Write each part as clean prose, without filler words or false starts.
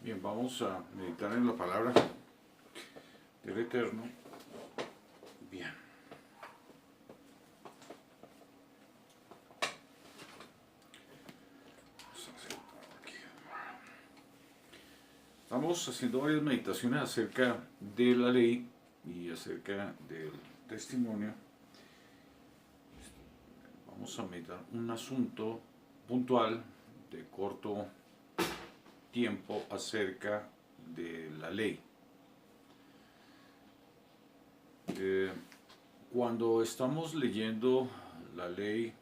Bien, vamos a meditar en la palabra del Eterno. Bien. Estamos haciendo varias meditaciones acerca de la ley y acerca del testimonio. Vamos a meditar un asunto puntual de corto tiempo acerca de la ley. Cuando estamos leyendo la ley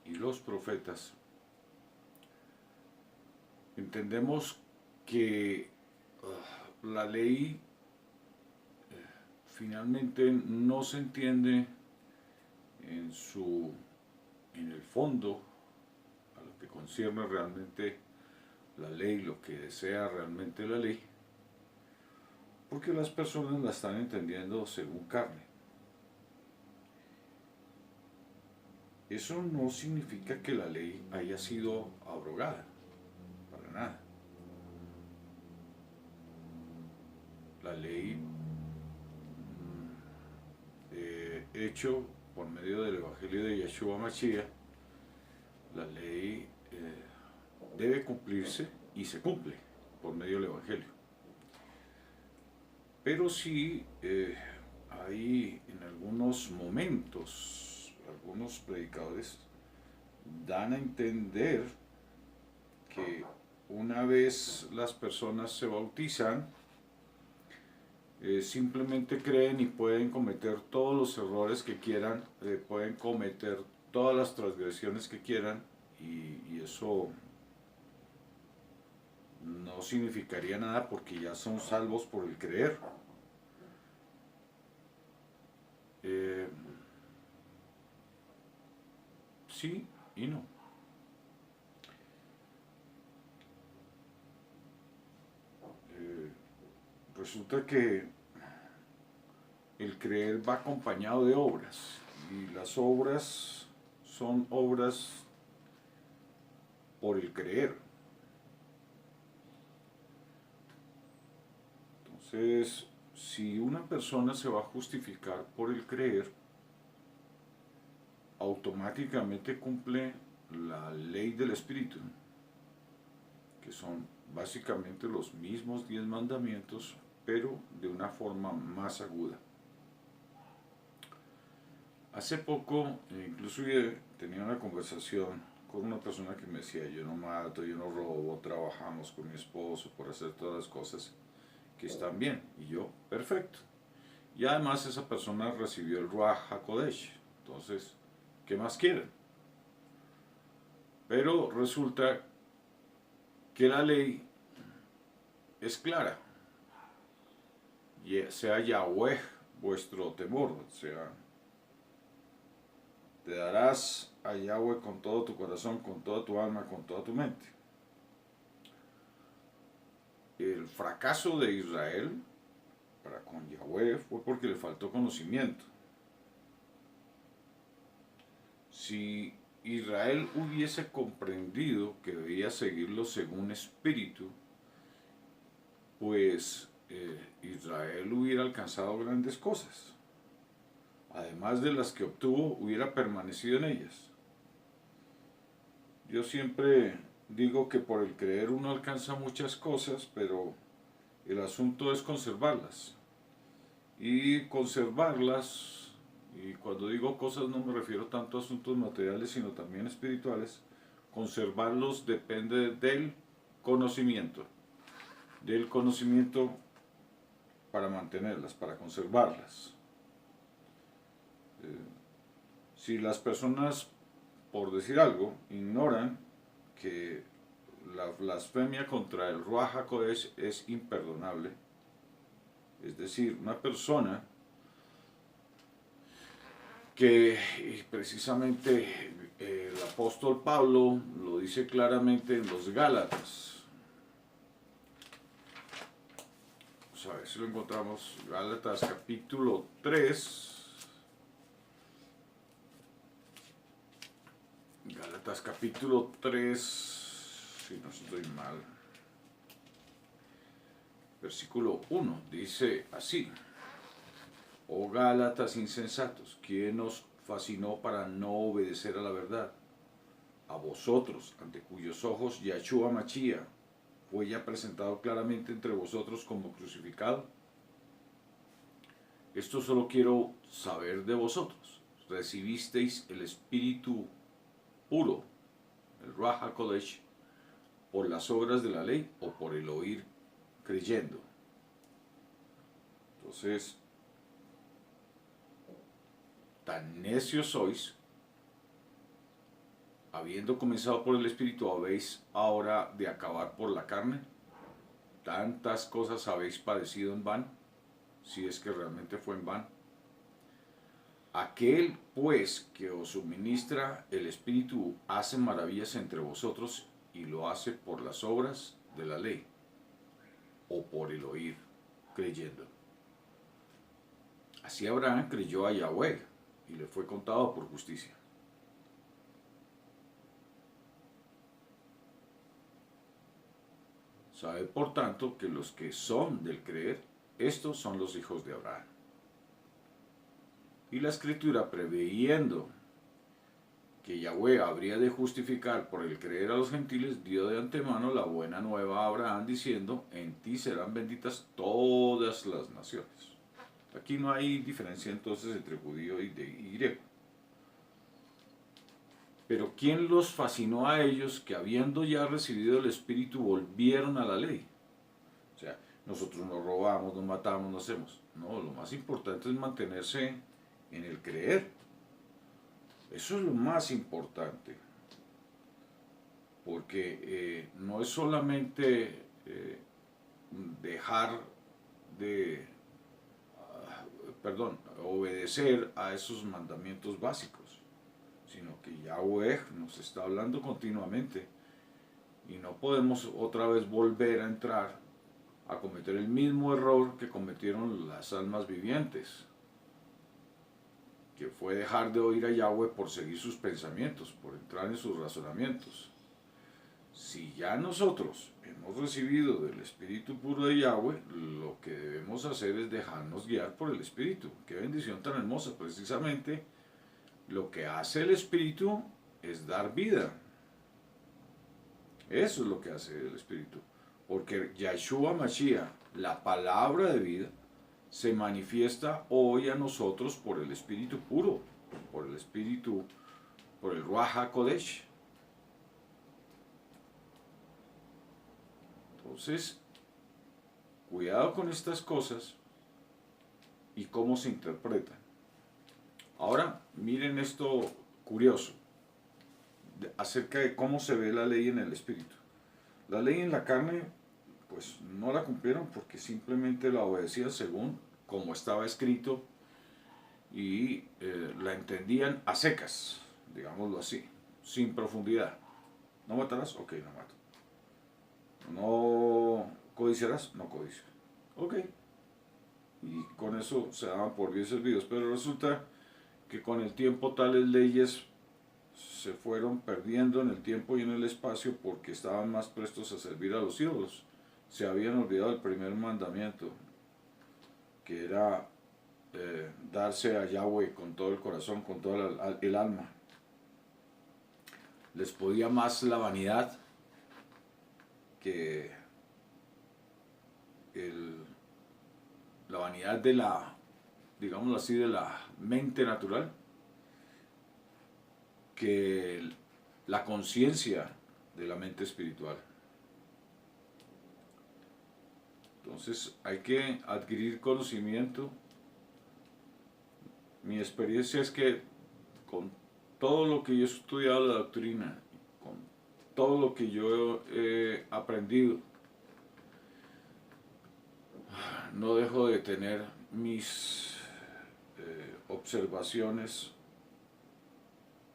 y los profetas, entendemos que la ley finalmente no se entiende en el fondo a lo que concierne realmente la ley, lo que desea realmente la ley, porque las personas la están entendiendo según carne. Eso no significa que la ley haya sido abrogada, para nada. La ley, hecho por medio del Evangelio de Yeshua Mashiach, la ley debe cumplirse y se cumple por medio del Evangelio. Pero sí hay en algunos momentos, algunos predicadores dan a entender que una vez las personas se bautizan, simplemente creen y pueden cometer todos los errores que quieran, pueden cometer todas las transgresiones que quieran, y eso no significaría nada porque ya son salvos por el creer. Sí y no. Resulta que el creer va acompañado de obras, y las obras son obras por el creer. Entonces, si una persona se va a justificar por el creer, automáticamente cumple la ley del Espíritu, que son básicamente los mismos 10 mandamientos, pero de una forma más aguda. Hace poco, incluso tenía una conversación con una persona que me decía: yo no mato, yo no robo, trabajamos con mi esposo por hacer todas las cosas que están bien. Y yo, perfecto. Y además esa persona recibió el Ruach HaKodesh. Entonces, ¿qué más quieren? Pero resulta que la ley es clara. Sea Yahweh vuestro temor, o sea, te darás a Yahweh con todo tu corazón, con toda tu alma, con toda tu mente. El fracaso de Israel para con Yahweh fue porque le faltó conocimiento. Si Israel hubiese comprendido que debía seguirlo según espíritu, pues Israel hubiera alcanzado grandes cosas. Además de las que obtuvo, hubiera permanecido en ellas. Yo siempre digo que por el creer uno alcanza muchas cosas, pero el asunto es conservarlas. Y conservarlas, y cuando digo cosas no me refiero tanto a asuntos materiales, sino también espirituales. Conservarlos depende del conocimiento para mantenerlas, para conservarlas. Si las personas, por decir algo, ignoran que la blasfemia contra el Ruach HaKodesh es imperdonable, es decir, una persona que precisamente el apóstol Pablo lo dice claramente en los Gálatas. A ver si lo encontramos, Gálatas capítulo 3. Gálatas capítulo 3, si no estoy mal. Versículo 1 dice así: Oh Gálatas insensatos, ¿quién os fascinó para no obedecer a la verdad? A vosotros, ante cuyos ojos Yahshua Machía fue ya presentado claramente entre vosotros como crucificado. Esto solo quiero saber de vosotros. ¿Recibisteis el Espíritu puro, el Ruach HaKodesh, por las obras de la ley o por el oír creyendo? Entonces, tan necios sois, habiendo comenzado por el Espíritu, ¿habéis ahora de acabar por la carne? ¿Tantas cosas habéis padecido en vano? Si es que realmente fue en vano. Aquel, pues, que os suministra el Espíritu hace maravillas entre vosotros y lo hace por las obras de la ley o por el oír creyendo. Así Abraham creyó a Yahweh y le fue contado por justicia. Sabe por tanto que los que son del creer, estos son los hijos de Abraham. Y la Escritura, preveyendo que Yahweh habría de justificar por el creer a los gentiles, dio de antemano la buena nueva a Abraham, diciendo: en ti serán benditas todas las naciones. Aquí no hay diferencia entonces entre judío y griego. Pero ¿quién los fascinó a ellos que, habiendo ya recibido el Espíritu, volvieron a la ley? O sea, nosotros no robamos, no matamos, no hacemos. No, lo más importante es mantenerse en el creer. Eso es lo más importante. Porque no es solamente dejar de, obedecer a esos mandamientos básicos, sino que Yahweh nos está hablando continuamente y no podemos otra vez volver a entrar a cometer el mismo error que cometieron las almas vivientes, que fue dejar de oír a Yahweh por seguir sus pensamientos, por entrar en sus razonamientos. Si ya nosotros hemos recibido del Espíritu puro de Yahweh, lo que debemos hacer es dejarnos guiar por el Espíritu. Qué bendición tan hermosa. Precisamente lo que hace el Espíritu es dar vida. Eso es lo que hace el Espíritu. Porque Yahshua Mashiach, la palabra de vida, se manifiesta hoy a nosotros por el Espíritu puro, por el Espíritu, por el Ruach HaKodesh. Entonces, cuidado con estas cosas y cómo se interpretan. Ahora, miren esto curioso acerca de cómo se ve la ley en el Espíritu. La ley en la carne, pues no la cumplieron porque simplemente la obedecían según como estaba escrito y la entendían a secas, digámoslo así, sin profundidad. ¿No matarás? Ok, no mato. ¿No codiciarás? No codicio. Ok. Y con eso se daban por bien servidos. Pero resulta que con el tiempo tales leyes se fueron perdiendo en el tiempo y en el espacio porque estaban más prestos a servir a los ídolos. Se habían olvidado el primer mandamiento, que era darse a Yahweh con todo el corazón, con toda el alma. Les podía más la vanidad que la vanidad de la, digámoslo así, de la mente natural, que la conciencia de la mente espiritual. Entonces hay que adquirir conocimiento. Mi experiencia es que con todo lo que yo he estudiado la doctrina, con todo lo que yo he aprendido, no dejo de tener mis observaciones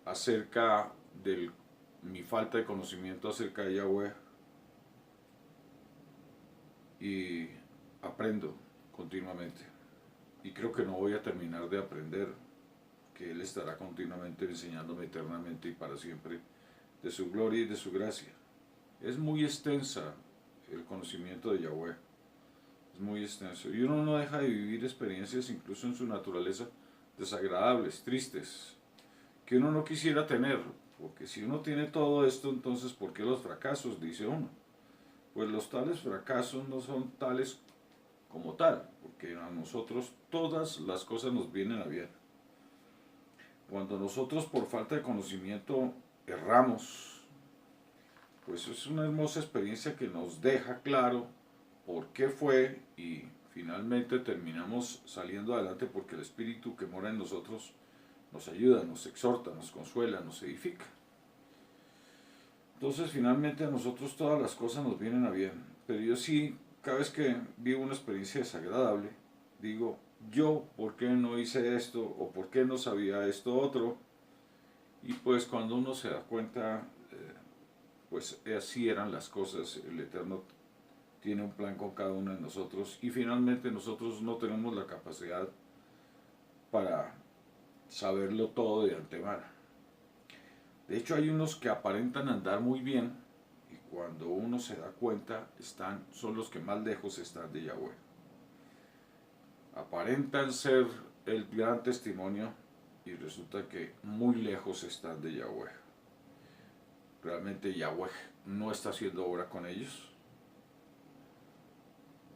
acerca de mi falta de conocimiento acerca de Yahweh, y aprendo continuamente. Y creo que no voy a terminar de aprender, que Él estará continuamente enseñándome eternamente y para siempre de su gloria y de su gracia. Es muy extensa el conocimiento de Yahweh. es muy extenso. Y uno no deja de vivir experiencias, incluso en su naturaleza, desagradables, tristes, que uno no quisiera tener. Porque si uno tiene todo esto, entonces ¿por qué los fracasos? Dice uno. Pues los tales fracasos no son tales como tal, porque a nosotros todas las cosas nos vienen a bien. Cuando nosotros por falta de conocimiento erramos, pues es una hermosa experiencia que nos deja claro por qué fue y finalmente terminamos saliendo adelante porque el Espíritu que mora en nosotros nos ayuda, nos exhorta, nos consuela, nos edifica. Entonces finalmente a nosotros todas las cosas nos vienen a bien, pero yo sí, cada vez que vivo una experiencia desagradable, digo, yo, ¿por qué no hice esto? ¿O por qué no sabía esto otro? Y pues cuando uno se da cuenta, pues así eran las cosas, el Eterno tiene un plan con cada uno de nosotros y finalmente nosotros no tenemos la capacidad para saberlo todo de antemano. De hecho hay unos que aparentan andar muy bien y cuando uno se da cuenta son los que más lejos están de Yahweh. Aparentan ser el gran testimonio y resulta que muy lejos están de Yahweh. Realmente Yahweh no está haciendo obra con ellos.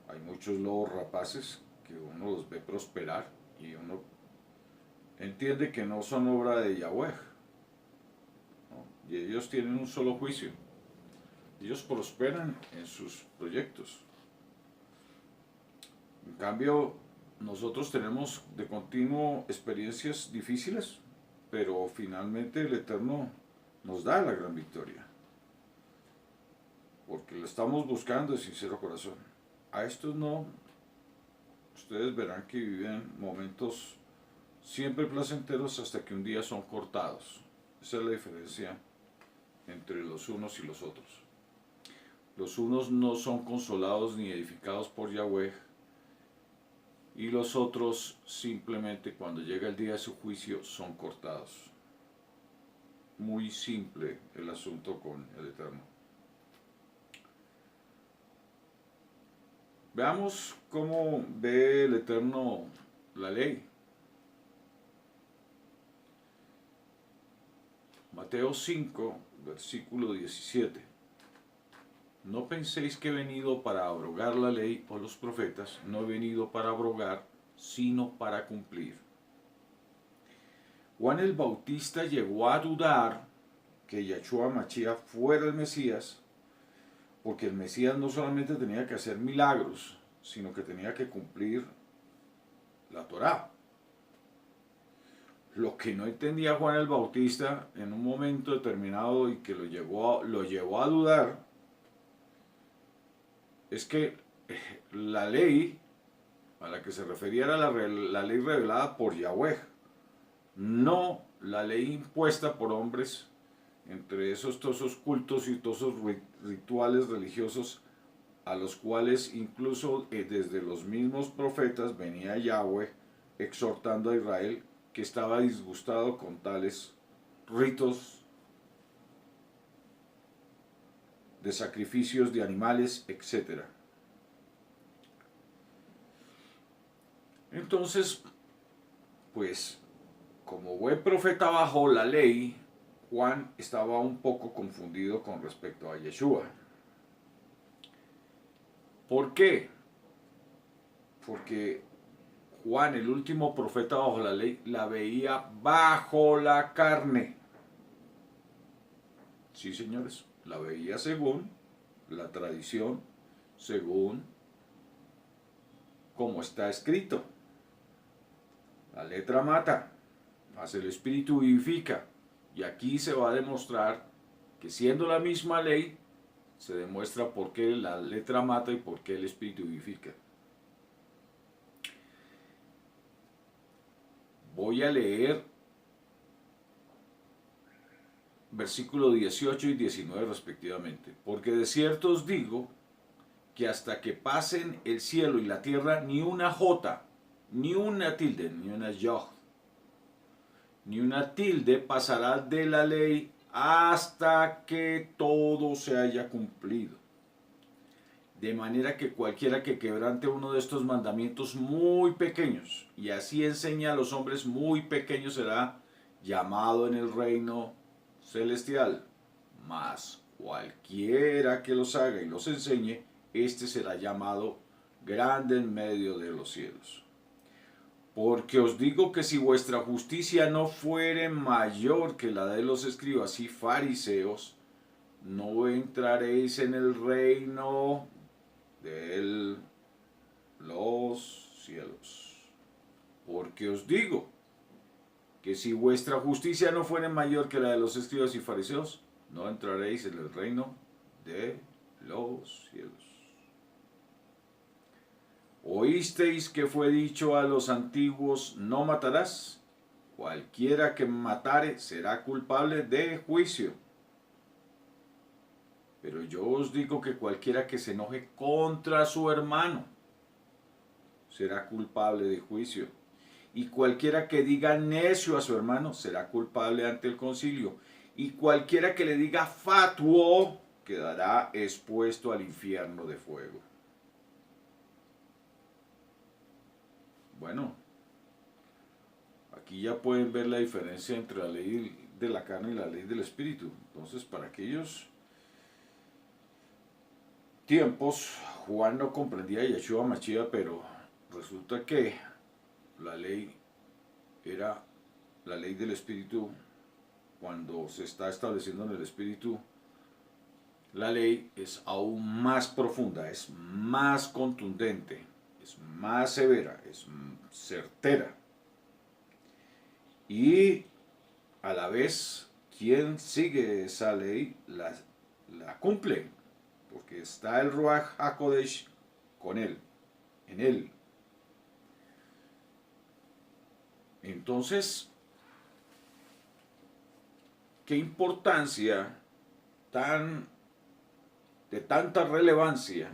Hay muchos lobos rapaces que uno los ve prosperar y uno entiende que no son obra de Yahweh, ¿no? Y ellos tienen un solo juicio. Ellos prosperan en sus proyectos. En cambio, nosotros tenemos de continuo experiencias difíciles, pero finalmente el Eterno nos da la gran victoria. Porque lo estamos buscando de sincero corazón. A estos no, ustedes verán que viven momentos siempre placenteros hasta que un día son cortados. Esa es la diferencia entre los unos y los otros. Los unos no son consolados ni edificados por Yahweh y los otros simplemente cuando llega el día de su juicio son cortados. Muy simple el asunto con el Eterno. Veamos cómo ve el Eterno la ley. Mateo 5, versículo 17. No penséis que he venido para abrogar la ley o los profetas, no he venido para abrogar, sino para cumplir. Juan el Bautista llegó a dudar que Yahshua Mashiach fuera el Mesías, porque el Mesías no solamente tenía que hacer milagros, sino que tenía que cumplir la Torá. Lo que no entendía Juan el Bautista en un momento determinado y que lo llevó a dudar es que la ley a la que se refería era la ley revelada por Yahweh, no la ley impuesta por hombres, entre todos esos cultos y todos esos rituales religiosos a los cuales incluso desde los mismos profetas venía Yahweh exhortando a Israel que estaba disgustado con tales ritos de sacrificios de animales, etc. Entonces, pues, como buen profeta bajo la ley, Juan estaba un poco confundido con respecto a Yeshua. ¿Por qué? Porque Juan, el último profeta bajo la ley, la veía bajo la carne. Sí, señores, la veía según la tradición, según como está escrito. La letra mata, mas el espíritu vivifica. Y aquí se va a demostrar que siendo la misma ley, se demuestra por qué la letra mata y por qué el espíritu vivifica. Voy a leer versículo 18 y 19 respectivamente. Porque de cierto os digo que hasta que pasen el cielo y la tierra, ni una jota, ni una tilde, ni una yod, ni una tilde pasará de la ley hasta que todo se haya cumplido. De manera que cualquiera que quebrante uno de estos mandamientos muy pequeños, y así enseña a los hombres muy pequeños, será llamado en el reino celestial. Mas cualquiera que los haga y los enseñe, este será llamado grande en medio de los cielos. Porque os digo que si vuestra justicia no fuere mayor que la de los escribas y fariseos, no entraréis en el reino de los cielos. Porque os digo que si vuestra justicia no fuere mayor que la de los escribas y fariseos, no entraréis en el reino de los cielos. Oísteis que fue dicho a los antiguos, no matarás. Cualquiera que matare será culpable de juicio. Pero yo os digo que cualquiera que se enoje contra su hermano será culpable de juicio. Y cualquiera que diga necio a su hermano será culpable ante el concilio. Y cualquiera que le diga fatuo quedará expuesto al infierno de fuego. Bueno, aquí ya pueden ver la diferencia entre la ley de la carne y la ley del espíritu. Entonces, para aquellos tiempos, Juan no comprendía a Yeshua Mashiach, pero resulta que la ley era la ley del espíritu. Cuando se está estableciendo en el espíritu, la ley es aún más profunda, es más contundente, es más severa, es certera. Y a la vez, quien sigue esa ley la cumple, porque está el Ruach HaKodesh con él, en él. Entonces, ¿qué importancia de tanta relevancia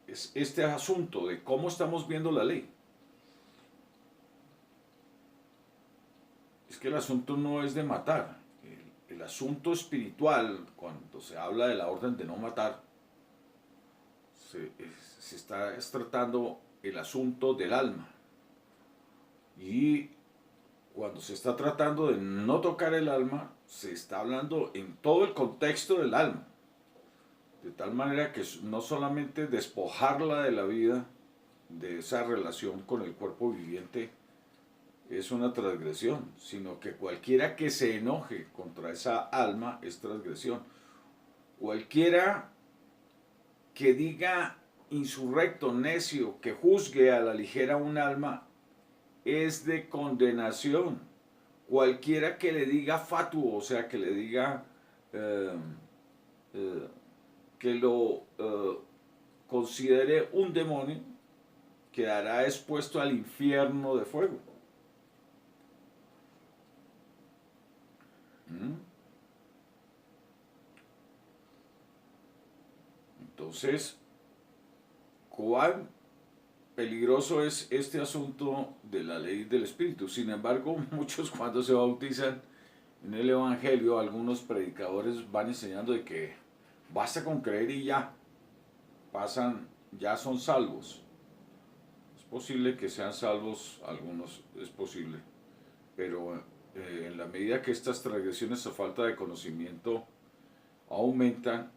es este asunto de cómo estamos viendo la ley? Es que el asunto no es de matar. El asunto espiritual, cuando se habla de la orden de no matar, se está tratando el asunto del alma. Y cuando se está tratando de no tocar el alma, se está hablando en todo el contexto del alma. De tal manera que no solamente despojarla de la vida, de esa relación con el cuerpo viviente, es una transgresión, sino que cualquiera que se enoje contra esa alma es transgresión. Cualquiera que diga insurrecto, necio, que juzgue a la ligera un alma, es de condenación. Cualquiera que le diga fatuo, o sea, que le diga que lo considere un demonio, quedará expuesto al infierno de fuego. Entonces, ¿cuán peligroso es este asunto de la ley del Espíritu? Sin embargo, muchos cuando se bautizan en el Evangelio, algunos predicadores van enseñando de que basta con creer y ya son salvos. Es posible que sean salvos algunos, es posible, pero en la medida que estas transgresiones o falta de conocimiento aumentan,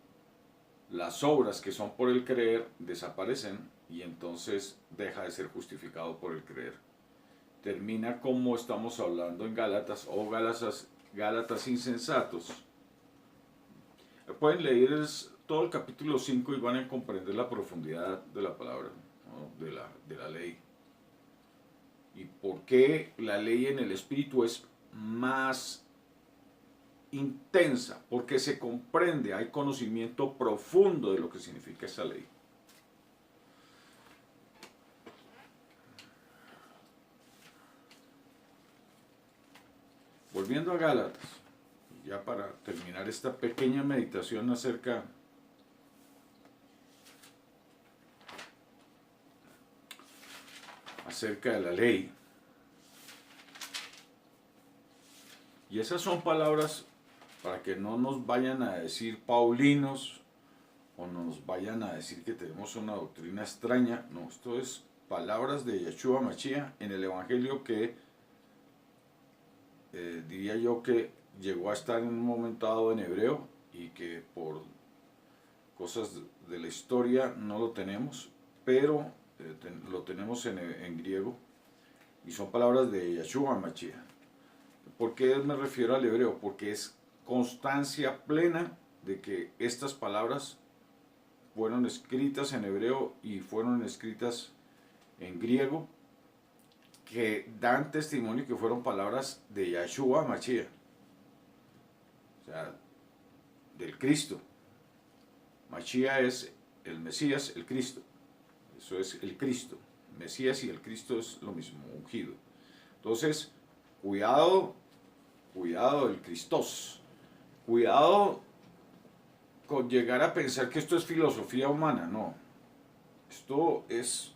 las obras que son por el creer desaparecen y entonces deja de ser justificado por el creer. Termina como estamos hablando en Gálatas, o Gálatas insensatos. Pueden leer todo el capítulo 5 y van a comprender la profundidad de la palabra, ¿no? de la ley. Y por qué la ley en el espíritu es más intensa, porque se comprende, hay conocimiento profundo de lo que significa esa ley. Volviendo a Gálatas, ya para terminar esta pequeña meditación acerca de la ley. Y esas son palabras para que no nos vayan a decir paulinos o nos vayan a decir que tenemos una doctrina extraña. No, esto es palabras de Yeshua Mashiach en el Evangelio que diría yo que llegó a estar en un momento dado en hebreo y que por cosas de la historia no lo tenemos, pero lo tenemos en griego y son palabras de Yeshua Mashiach. ¿Por qué me refiero al hebreo? Porque es constancia plena de que estas palabras fueron escritas en hebreo y fueron escritas en griego, que dan testimonio que fueron palabras de Yeshua Mashiach, o sea, del Cristo. Mashiach es el Mesías, el Cristo. Eso es el Cristo. Mesías y el Cristo es lo mismo, ungido. Entonces, cuidado el Cristos. Cuidado con llegar a pensar que esto es filosofía humana, no. Esto es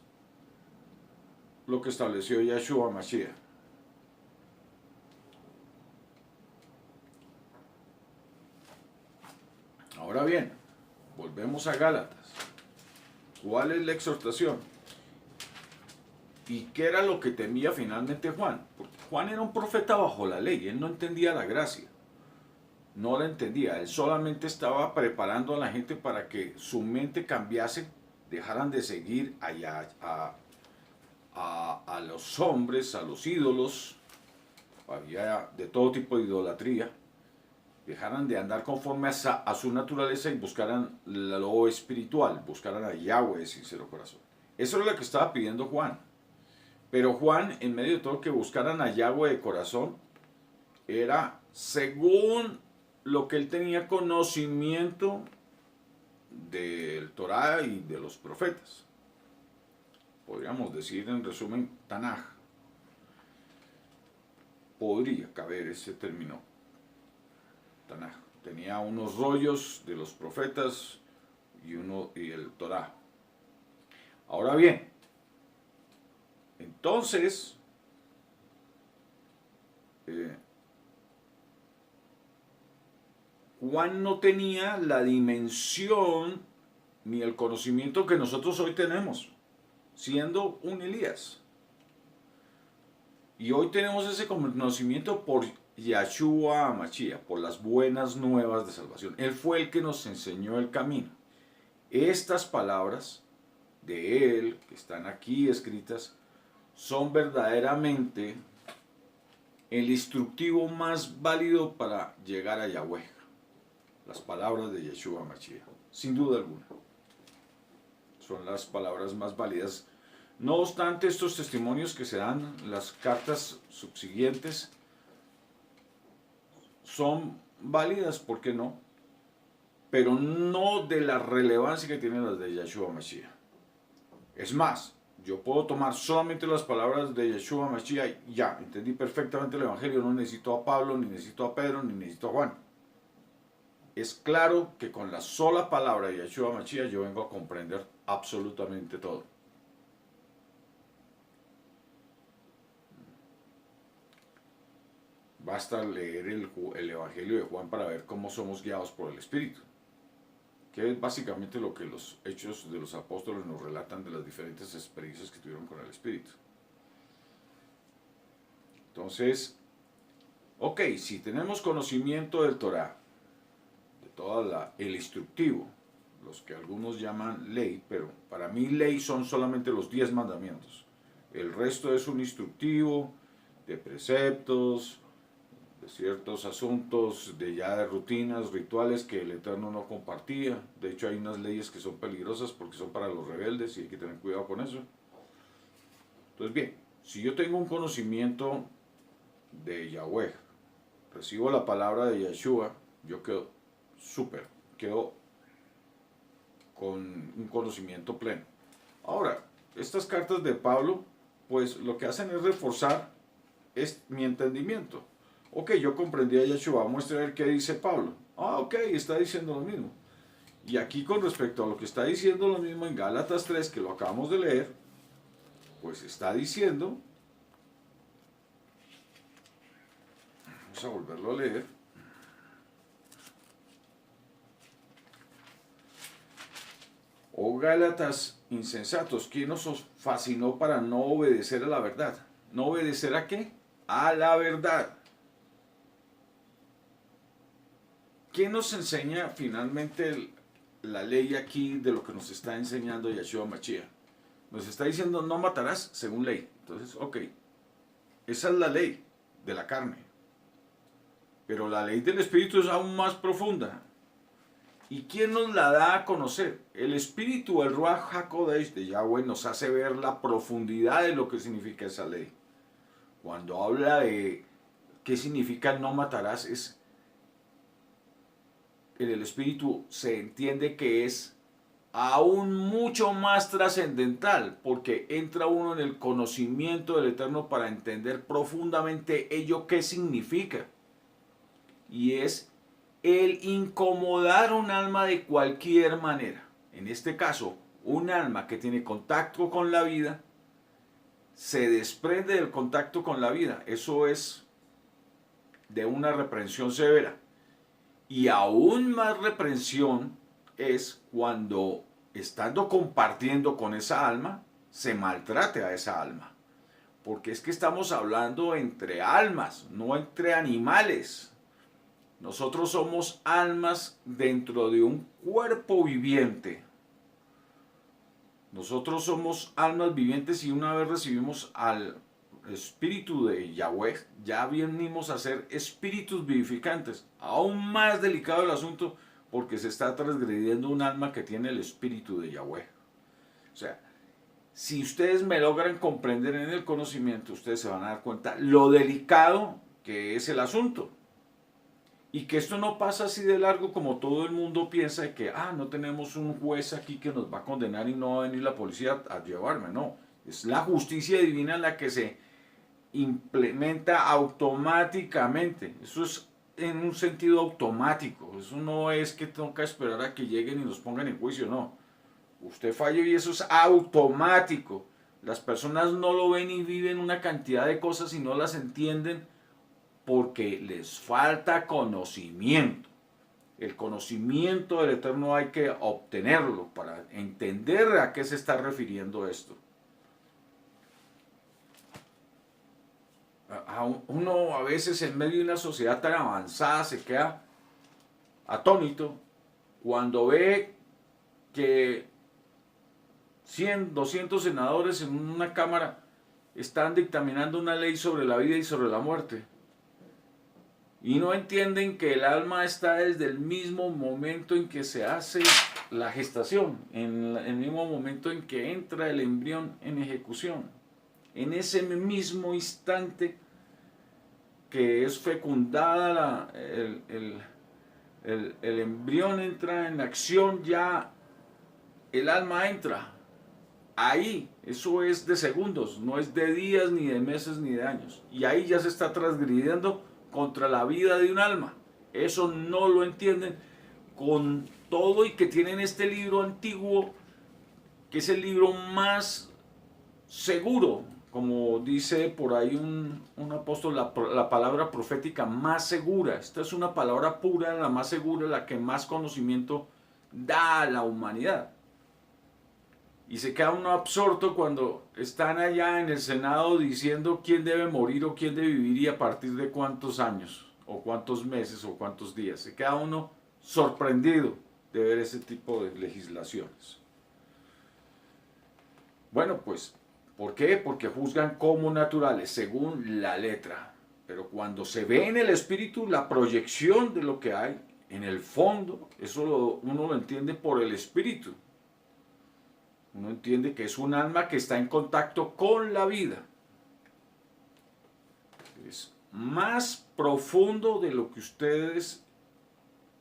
lo que estableció Yeshua Mashiach. Ahora bien, volvemos a Gálatas. ¿Cuál es la exhortación? ¿Y qué era lo que temía finalmente Juan? Porque Juan era un profeta bajo la ley, él no entendía la gracia. No la entendía, él solamente estaba preparando a la gente para que su mente cambiase, dejaran de seguir a los hombres, a los ídolos, había de todo tipo de idolatría, dejaran de andar conforme a su naturaleza y buscaran lo espiritual, buscaran a Yahweh de sincero corazón. Eso es lo que estaba pidiendo Juan. Pero Juan, en medio de todo que buscaran a Yahweh de corazón, era según lo que él tenía conocimiento del Torá y de los profetas. Podríamos decir en resumen, Tanaj. Podría caber ese término, Tanaj. Tenía unos rollos de los profetas y el Torá. Ahora bien, entonces, Juan no tenía la dimensión ni el conocimiento que nosotros hoy tenemos, siendo un Elías. Y hoy tenemos ese conocimiento por Yeshua Mashiach, por las buenas nuevas de salvación. Él fue el que nos enseñó el camino. Estas palabras de él, que están aquí escritas, son verdaderamente el instructivo más válido para llegar a Yahweh. Las palabras de Yeshua Mashiach, sin duda alguna. Son las palabras más válidas. No obstante, estos testimonios que se dan en las cartas subsiguientes son válidas, ¿por qué no? Pero no de la relevancia que tienen las de Yeshua Mashiach. Es más, yo puedo tomar solamente las palabras de Yeshua Mashiach y ya, entendí perfectamente el Evangelio, no necesito a Pablo, ni necesito a Pedro, ni necesito a Juan. Es claro que con la sola palabra de Yeshua Mashiach yo vengo a comprender absolutamente todo. Basta leer el Evangelio de Juan para ver cómo somos guiados por el Espíritu, que es básicamente lo que los hechos de los apóstoles nos relatan de las diferentes experiencias que tuvieron con el Espíritu. Entonces, ok, si tenemos conocimiento del Torá, de todo el instructivo, los que algunos llaman ley, pero para mí ley son solamente los 10 mandamientos. El resto es un instructivo de preceptos, de ciertos asuntos, de rutinas, rituales que el Eterno no compartía. De hecho, hay unas leyes que son peligrosas porque son para los rebeldes y hay que tener cuidado con eso. Entonces, bien, si yo tengo un conocimiento de Yahweh, recibo la palabra de Yeshua, yo quedo súper, quedo con un conocimiento pleno. Ahora, estas cartas de Pablo, pues lo que hacen es reforzar mi entendimiento. Ok, yo comprendí a Yeshua, vamos a ver qué dice Pablo. Ah, ok, está diciendo lo mismo. Y aquí con respecto a lo que está diciendo lo mismo en Gálatas 3, que lo acabamos de leer, pues está diciendo, vamos a volverlo a leer, Oh Gálatas insensatos, ¿quién os fascinó para no obedecer a la verdad? ¿No obedecer a qué? A la verdad. ¿Quién nos enseña finalmente la ley aquí de lo que nos está enseñando Yeshua Mashiach? Nos está diciendo no matarás según ley. Entonces, ok, esa es la ley de la carne. Pero la ley del Espíritu es aún más profunda. ¿Y quién nos la da a conocer? El Espíritu, el Ruach HaKodesh de Yahweh, nos hace ver la profundidad de lo que significa esa ley. Cuando habla de qué significa el no matarás, en el Espíritu se entiende que es aún mucho más trascendental, porque entra uno en el conocimiento del Eterno para entender profundamente ello qué significa. Y es el incomodar un alma de cualquier manera. En este caso, un alma que tiene contacto con la vida, se desprende del contacto con la vida. Eso es de una reprensión severa. Y aún más reprensión es cuando, estando compartiendo con esa alma, se maltrate a esa alma. Porque es que estamos hablando entre almas, no entre animales. Nosotros somos almas dentro de un cuerpo viviente. Nosotros somos almas vivientes y una vez recibimos al Espíritu de Yahweh, ya venimos a ser espíritus vivificantes. Aún más delicado el asunto porque se está transgrediendo un alma que tiene el Espíritu de Yahweh. O sea, si ustedes me logran comprender en el conocimiento, ustedes se van a dar cuenta lo delicado que es el asunto. Y que esto no pasa así de largo como todo el mundo piensa de que, no tenemos un juez aquí que nos va a condenar y no va a venir la policía a llevarme. No, es la justicia divina la que se implementa automáticamente. Eso es en un sentido automático. Eso no es que tengo que esperar a que lleguen y nos pongan en juicio, no. Usted falló y eso es automático. Las personas no lo ven y viven una cantidad de cosas y no las entienden porque les falta conocimiento. El conocimiento del Eterno hay que obtenerlo para entender a qué se está refiriendo esto. Uno a veces en medio de una sociedad tan avanzada se queda atónito cuando ve que 100, 200 senadores en una cámara están dictaminando una ley sobre la vida y sobre la muerte. Y no entienden que el alma está desde el mismo momento en que se hace la gestación, en el mismo momento en que entra el embrión en ejecución. En ese mismo instante que es fecundada el embrión entra en acción, ya el alma entra. Ahí, eso es de segundos, no es de días, ni de meses, ni de años. Y ahí ya se está transgrediendo contra la vida de un alma. Eso no lo entienden con todo y que tienen este libro antiguo, que es el libro más seguro, como dice por ahí un apóstol, la palabra profética más segura. Esta es una palabra pura, la más segura, la que más conocimiento da a la humanidad. Y se queda uno absorto cuando están allá en el Senado diciendo quién debe morir o quién debe vivir y a partir de cuántos años, o cuántos meses, o cuántos días. Se queda uno sorprendido de ver ese tipo de legislaciones. Bueno, pues, ¿por qué? Porque juzgan como naturales, según la letra. Pero cuando se ve en el espíritu la proyección de lo que hay, en el fondo, eso uno lo entiende por el espíritu. Uno entiende que es un alma que está en contacto con la vida. Es más profundo de lo que ustedes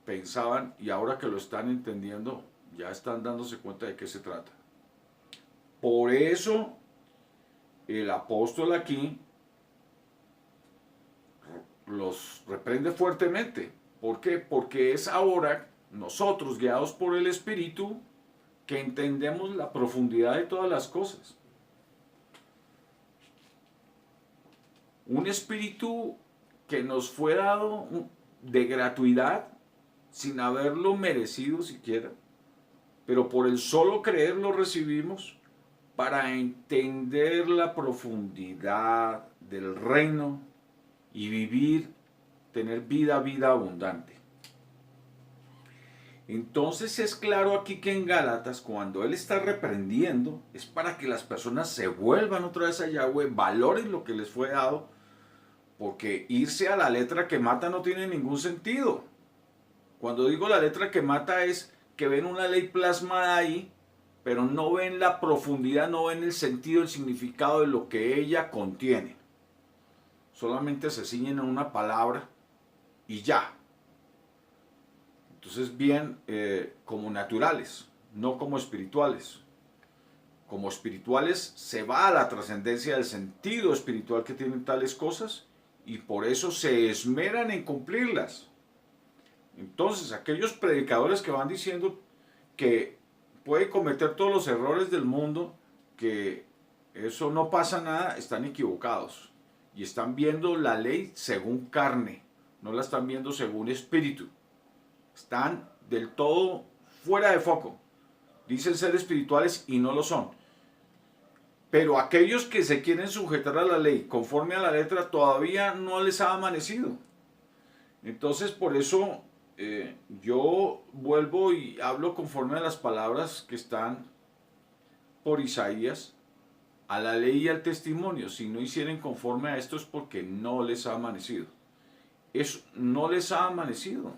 pensaban y ahora que lo están entendiendo, ya están dándose cuenta de qué se trata. Por eso, el apóstol aquí los reprende fuertemente. ¿Por qué? Porque es ahora nosotros, guiados por el Espíritu, que entendemos la profundidad de todas las cosas. Un espíritu que nos fue dado de gratuidad, sin haberlo merecido siquiera. pero por el solo creer lo recibimos para entender la profundidad del reino y vivir, tener vida abundante. Entonces es claro aquí que en Gálatas, cuando él está reprendiendo, es para que las personas se vuelvan otra vez a Yahweh, valoren lo que les fue dado, porque irse a la letra que mata no tiene ningún sentido. Cuando digo la letra que mata es que ven una ley plasmada ahí, pero no ven la profundidad, no ven el sentido, el significado de lo que ella contiene. Solamente se ciñen a una palabra y ya. Entonces bien como naturales, no como espirituales. Como espirituales se va a la trascendencia del sentido espiritual que tienen tales cosas y por eso se esmeran en cumplirlas. Entonces aquellos predicadores que van diciendo que puede cometer todos los errores del mundo, que eso no pasa nada, están equivocados. Y están viendo la ley según carne, no la están viendo según espíritu. Están del todo fuera de foco. Dicen ser espirituales y no lo son. Pero aquellos que se quieren sujetar a la ley conforme a la letra todavía no les ha amanecido. Entonces por eso yo vuelvo y hablo conforme a las palabras que están por Isaías, a la ley y al testimonio. Si no hicieren conforme a esto es porque no les ha amanecido. Eso no les ha amanecido.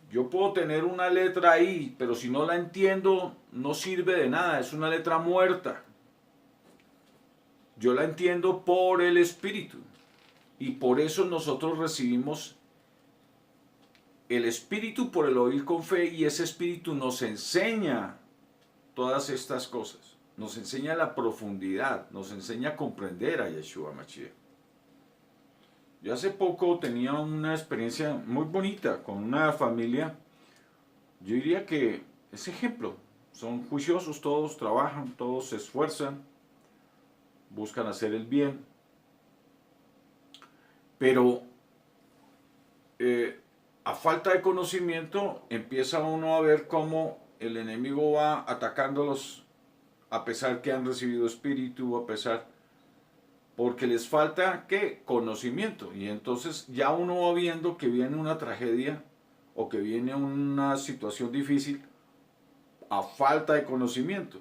Yo puedo tener una letra ahí, pero si no la entiendo, no sirve de nada, es una letra muerta. Yo la entiendo por el Espíritu. Y por eso nosotros recibimos el Espíritu por el oír con fe, y ese Espíritu nos enseña todas estas cosas. Nos enseña la profundidad, nos enseña a comprender a Yeshua Mashiach. Yo hace poco tenía una experiencia muy bonita con una familia. Yo diría que es ejemplo. Son juiciosos todos, trabajan, todos se esfuerzan, buscan hacer el bien. Pero a falta de conocimiento empieza uno a ver cómo el enemigo va atacándolos a pesar que han recibido espíritu, a pesar... porque les falta, ¿qué? Conocimiento. Y entonces ya uno va viendo que viene una tragedia o que viene una situación difícil a falta de conocimiento.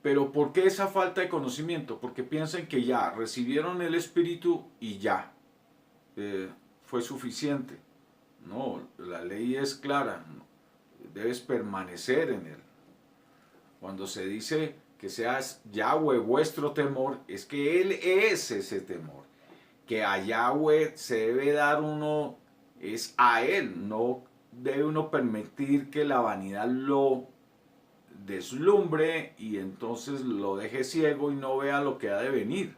Pero ¿por qué esa falta de conocimiento? Porque piensan que ya recibieron el Espíritu y ya fue suficiente. No, la ley es clara, debes permanecer en él. Cuando se dice que seas Yahweh vuestro temor, es que Él es ese temor. Que a Yahweh se debe dar uno, es a Él, no debe uno permitir que la vanidad lo deslumbre y entonces lo deje ciego y no vea lo que ha de venir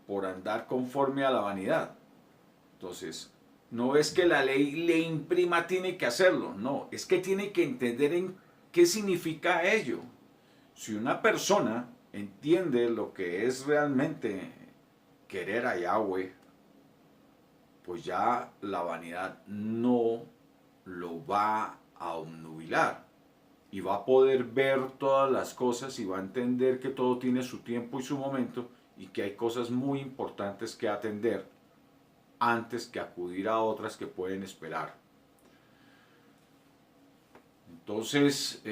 por andar conforme a la vanidad. Entonces, no es que la ley le imprima, tiene que hacerlo, no, es que tiene que entender en qué significa ello. Si una persona entiende lo que es realmente querer a Yahweh, pues ya la vanidad no lo va a obnubilar y va a poder ver todas las cosas y va a entender que todo tiene su tiempo y su momento y que hay cosas muy importantes que atender antes que acudir a otras que pueden esperar. Entonces,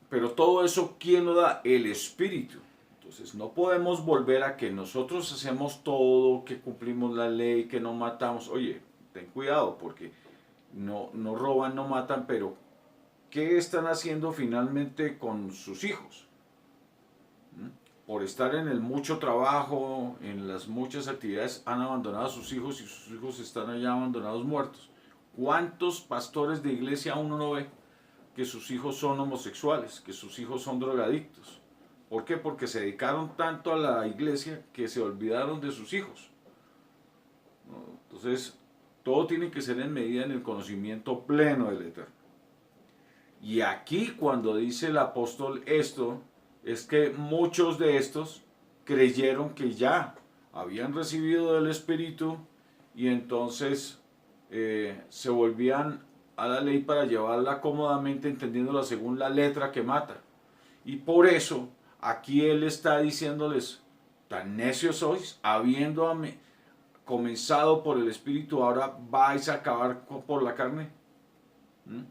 pero todo eso, ¿quién lo da? El Espíritu. Entonces no podemos volver a que nosotros hacemos todo, que cumplimos la ley, que no matamos. Oye, ten cuidado porque no roban, no matan, pero ¿qué están haciendo finalmente con sus hijos? Por estar en el mucho trabajo, en las muchas actividades, han abandonado a sus hijos y sus hijos están allá abandonados, muertos. ¿Cuántos pastores de iglesia uno no ve que sus hijos son homosexuales, que sus hijos son drogadictos? ¿Por qué? Porque se dedicaron tanto a la iglesia que se olvidaron de sus hijos. Entonces, todo tiene que ser en medida en el conocimiento pleno del Eterno. Y aquí cuando dice el apóstol esto, es que muchos de estos creyeron que ya habían recibido del Espíritu y entonces se volvían a la ley para llevarla cómodamente, entendiéndola según la letra que mata. Y por eso aquí él está diciéndoles, tan necios sois, habiendo comenzado por el Espíritu, ahora vais a acabar por la carne. ¿Mm?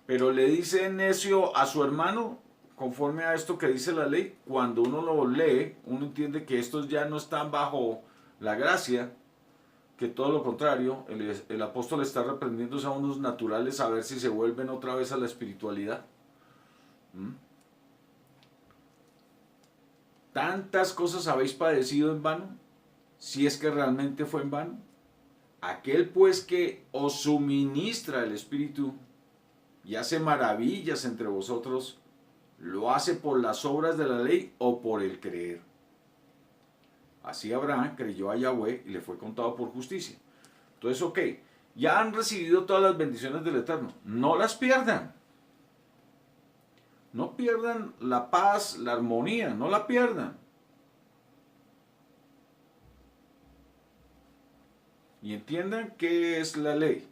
Pero le dice necio a su hermano, conforme a esto que dice la ley. Cuando uno lo lee, uno entiende que estos ya no están bajo la gracia, que todo lo contrario, el apóstol está reprendiendo a unos naturales a ver si se vuelven otra vez a la espiritualidad. ¿Mm? ¿Tantas cosas habéis padecido en vano? Si es que realmente fue en vano. Aquel pues que os suministra el Espíritu y hace maravillas entre vosotros, ¿lo hace por las obras de la ley o por el creer? Así Abraham creyó a Yahweh y le fue contado por justicia. Entonces, ok, ya han recibido todas las bendiciones del Eterno. No las pierdan. No pierdan la paz, la armonía, no la pierdan. Y entiendan qué es la ley.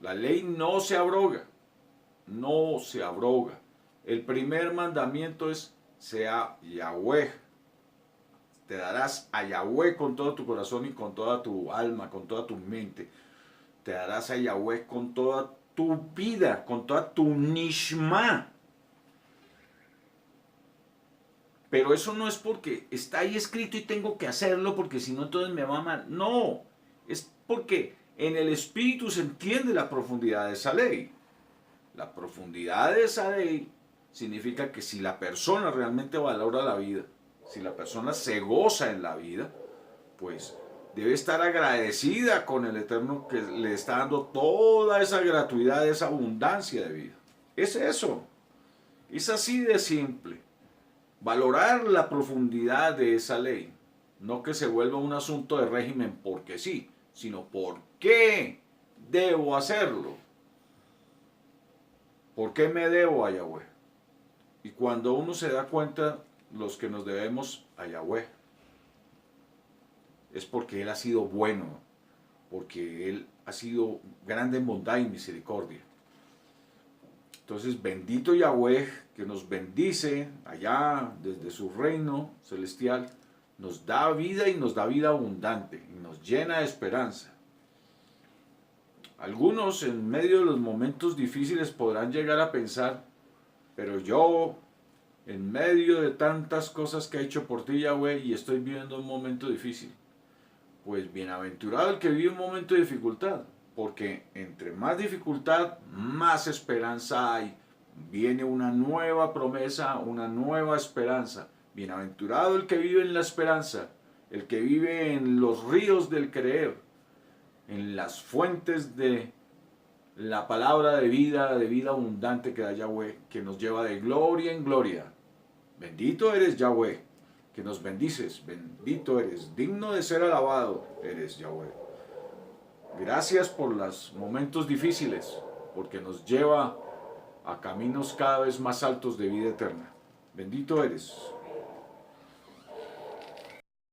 La ley no se abroga. No se abroga. El primer mandamiento es sea Yahweh. Te darás a Yahweh con todo tu corazón y con toda tu alma, con toda tu mente. Te darás a Yahweh con toda tu vida, con toda tu nishma. Pero eso no es porque está ahí escrito y tengo que hacerlo porque si no entonces me va mal. No, es porque en el espíritu se entiende la profundidad de esa ley. La profundidad de esa ley significa que si la persona realmente valora la vida, si la persona se goza en la vida, pues debe estar agradecida con el Eterno que le está dando toda esa gratuidad, esa abundancia de vida. Es eso. Es así de simple. Valorar la profundidad de esa ley. No que se vuelva un asunto de régimen porque sí, sino por qué debo hacerlo. ¿Por qué me debo a Yahweh? Y cuando uno se da cuenta, los que nos debemos a Yahweh, es porque Él ha sido bueno, porque Él ha sido grande en bondad y misericordia. Entonces, bendito Yahweh, que nos bendice allá desde su reino celestial, nos da vida y nos da vida abundante y nos llena de esperanza. Algunos en medio de los momentos difíciles podrán llegar a pensar, pero yo en medio de tantas cosas que he hecho por ti, Yahweh, y estoy viviendo un momento difícil. Pues bienaventurado el que vive un momento de dificultad, porque entre más dificultad, más esperanza hay. Viene una nueva promesa, una nueva esperanza. Bienaventurado el que vive en la esperanza, el que vive en los ríos del creer, en las fuentes de la palabra de vida abundante que da Yahweh, que nos lleva de gloria en gloria. Bendito eres Yahweh, que nos bendices, bendito eres, digno de ser alabado eres Yahweh. Gracias por los momentos difíciles, porque nos lleva a caminos cada vez más altos de vida eterna. Bendito eres.